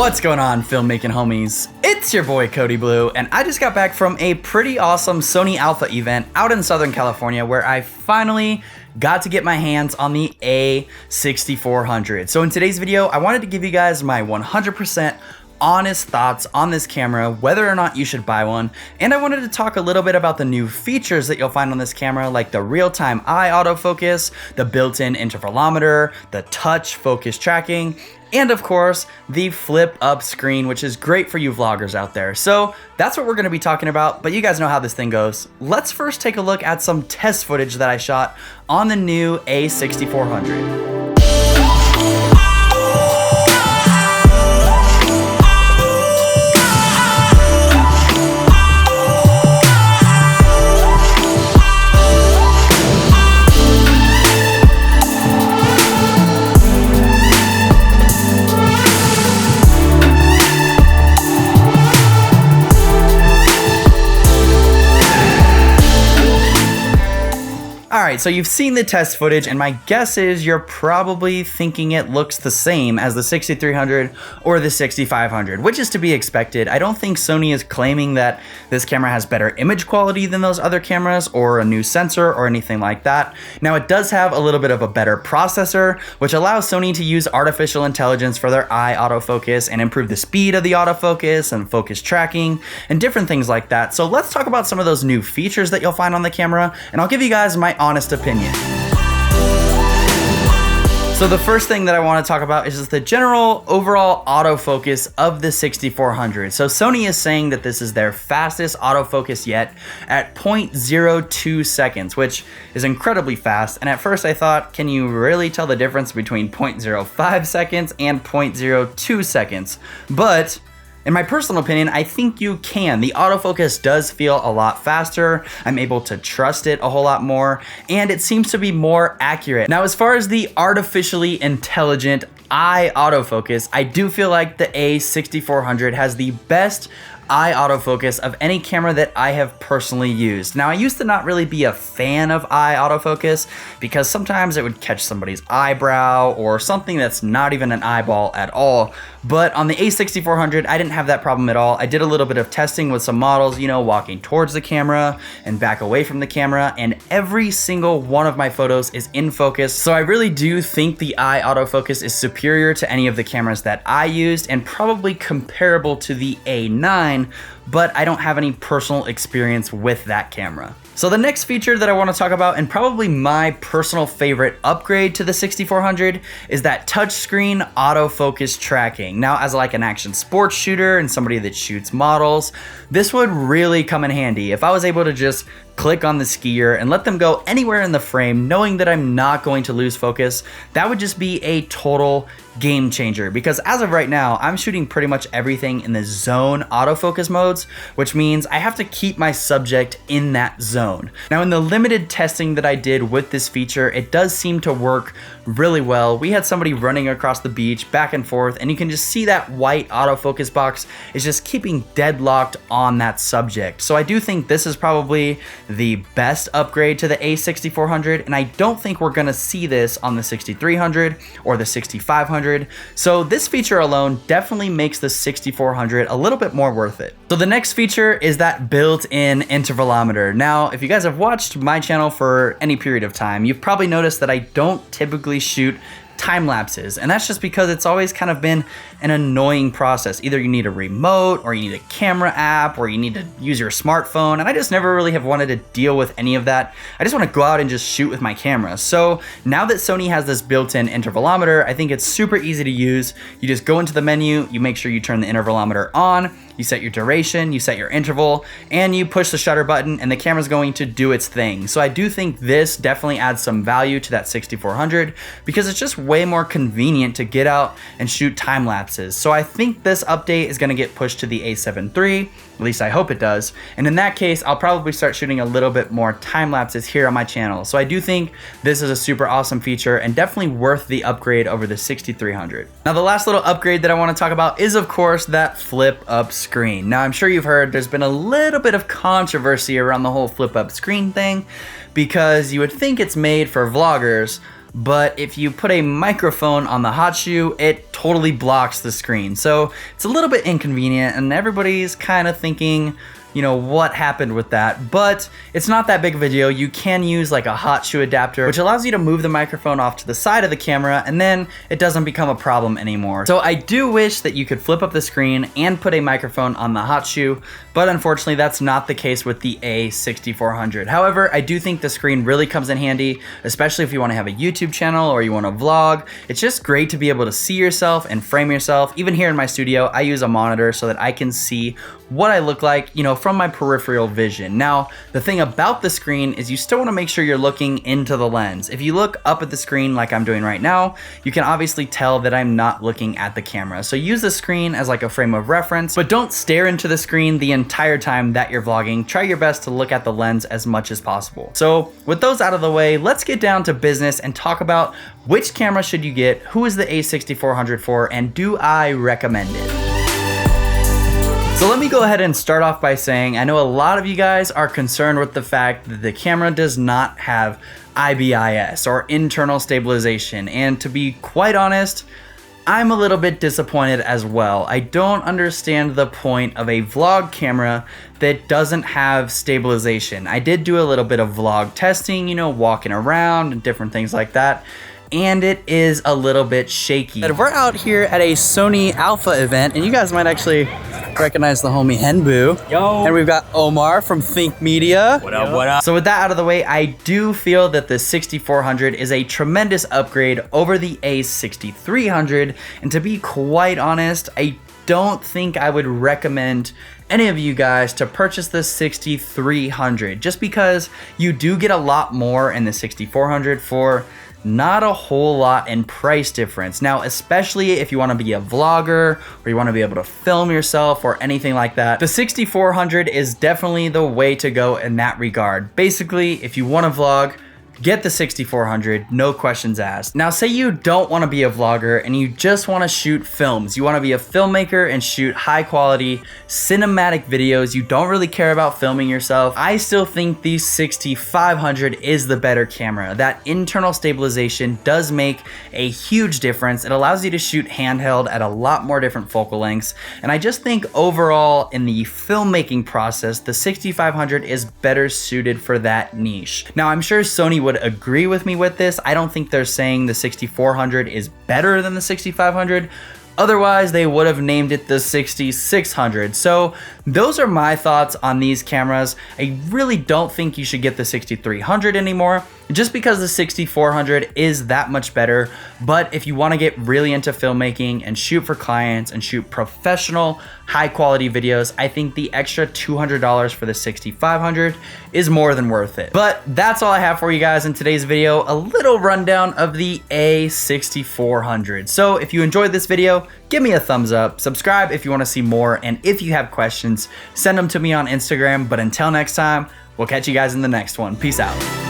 What's going on, filmmaking homies? It's your boy Cody Blue, and I just got back from a pretty awesome Sony Alpha event out in Southern California where I finally got to get my hands on the a6400. So in today's video, I wanted to give you guys my 100% honest thoughts on this camera, whether or not you should buy one, and I wanted to talk a little bit about the new features that you'll find on this camera, like the real-time eye autofocus, the built-in intervalometer, the touch focus tracking, and of course, the flip-up screen, which is great for you vloggers out there. So that's what we're going to be talking about, but you guys know how this thing goes. Let's first take a look at some test footage that I shot on the new a6400. Alright, so you've seen the test footage, and my guess is you're probably thinking it looks the same as the 6300 or the 6500, which is to be expected. I don't think Sony is claiming that this camera has better image quality than those other cameras or a new sensor or anything like that. Now, it does have a little bit of a better processor, which allows Sony to use artificial intelligence for their eye autofocus and improve the speed of the autofocus and focus tracking and different things like that. So let's talk about some of those new features that you'll find on the camera, and I'll give you guys my honest opinion. So the first thing that I want to talk about is just the general overall autofocus of the 6400. So Sony is saying that this is their fastest autofocus yet at 0.02 seconds, which is incredibly fast. And at first I thought, can you really tell the difference between 0.05 seconds and 0.02 seconds? But in my personal opinion, I think you can. The autofocus does feel a lot faster. I'm able to trust it a whole lot more, and it seems to be more accurate. Now, as far as the artificially intelligent eye autofocus, I do feel like the a6400 has the best eye autofocus of any camera that I have personally used. Now, I used to not really be a fan of eye autofocus because sometimes it would catch somebody's eyebrow or something that's not even an eyeball at all. But on the a6400, I didn't have that problem at all. I did a little bit of testing with some models, walking towards the camera and back away from the camera, and every single one of my photos is in focus. So I really do think the eye autofocus is superior to any of the cameras that I used and probably comparable to the A9, but I don't have any personal experience with that camera. So the next feature that I want to talk about, and probably my personal favorite upgrade to the 6400, is that touchscreen autofocus tracking. Now, as like an action sports shooter and somebody that shoots models, this would really come in handy if I was able to just click on the skier and let them go anywhere in the frame, knowing that I'm not going to lose focus. That would just be a total game changer, because as of right now, I'm shooting pretty much everything in the zone autofocus modes, which means I have to keep my subject in that zone. Now, in the limited testing that I did with this feature, it does seem to work really well. We had somebody running across the beach back and forth, and you can just see that white autofocus box is just keeping deadlocked on that subject. So I do think this is probably the best upgrade to the a6400, and I don't think we're gonna see this on the 6300 or the 6500. So this feature alone definitely makes the 6400 a little bit more worth it. So the next feature is that built-in intervalometer. Now, if you guys have watched my channel for any period of time, you've probably noticed that I don't typically shoot time lapses, and that's just because it's always kind of been an annoying process. Either you need a remote, or you need a camera app, or you need to use your smartphone, and I just never really have wanted to deal with any of that. I just want to go out and just shoot with my camera. So now that Sony has this built-in intervalometer, I think it's super easy to use. You just go into the menu, you make sure you turn the intervalometer on, you set your duration, you set your interval, and you push the shutter button, and the camera's going to do its thing. So I do think this definitely adds some value to that 6400 because it's just way more convenient to get out and shoot time lapses. So I think this update is going to get pushed to the a7 III, at least I hope it does. And in that case, I'll probably start shooting a little bit more time lapses here on my channel. So I do think this is a super awesome feature and definitely worth the upgrade over the 6300. Now, the last little upgrade that I want to talk about is, of course, that flip up screen. Now, I'm sure you've heard there's been a little bit of controversy around the whole flip up screen thing because you would think it's made for vloggers, but if you put a microphone on the hot shoe, it totally blocks the screen. So it's a little bit inconvenient, and everybody's kind of thinking, you know, what happened with that? But it's not that big of a deal. You can use like a hot shoe adapter, which allows you to move the microphone off to the side of the camera, and then it doesn't become a problem anymore. So I do wish that you could flip up the screen and put a microphone on the hot shoe, but unfortunately that's not the case with the a6400. However, I do think the screen really comes in handy, especially if you want to have a YouTube channel or you want to vlog. It's just great to be able to see yourself and frame yourself. Even here in my studio, I use a monitor so that I can see what I look like, you know, from my peripheral vision. Now, the thing about the screen is you still want to make sure you're looking into the lens. If you look up at the screen like I'm doing right now, you can obviously tell that I'm not looking at the camera. So use the screen as like a frame of reference, but don't stare into the screen the entire time that you're vlogging. Try your best to look at the lens as much as possible. So with those out of the way, let's get down to business and talk about which camera should you get, who is the a6400 for, and do I recommend it? So let me go ahead and start off by saying, I know a lot of you guys are concerned with the fact that the camera does not have IBIS or internal stabilization, and to be quite honest, I'm a little bit disappointed as well. I don't understand the point of a vlog camera that doesn't have stabilization. I did do a little bit of vlog testing, you know, walking around and different things like that, and it is a little bit shaky. But we're out here at a Sony Alpha event, and you guys might actually recognize the homie Henbu. Yo! And we've got Omar from Think Media. What up, what up? So with that out of the way, I do feel that the 6400 is a tremendous upgrade over the a6300, and to be quite honest, I don't think I would recommend any of you guys to purchase the 6300, just because you do get a lot more in the 6400 for not a whole lot in price difference. Now, especially if you want to be a vlogger or you want to be able to film yourself or anything like that, the 6400 is definitely the way to go in that regard. Basically, if you want to vlog, get the 6400, no questions asked. Now, say you don't want to be a vlogger and you just want to shoot films. You want to be a filmmaker and shoot high quality cinematic videos. You don't really care about filming yourself. I still think the 6500 is the better camera. That internal stabilization does make a huge difference. It allows you to shoot handheld at a lot more different focal lengths. And I just think overall in the filmmaking process, the 6500 is better suited for that niche. Now, I'm sure Sony would agree with me with this. I don't think they're saying the 6400 is better than the 6500. Otherwise, they would have named it the 6600. So those are my thoughts on these cameras. I really don't think you should get the 6300 anymore, just because the 6400 is that much better. But if you want to get really into filmmaking and shoot for clients and shoot professional high quality videos, I think the extra $200 for the 6500 is more than worth it. But that's all I have for you guys in today's video, a little rundown of the a6400. So if you enjoyed this video, give me a thumbs up, subscribe if you want to see more, and if you have questions, send them to me on Instagram. But until next time, we'll catch you guys in the next one. Peace out.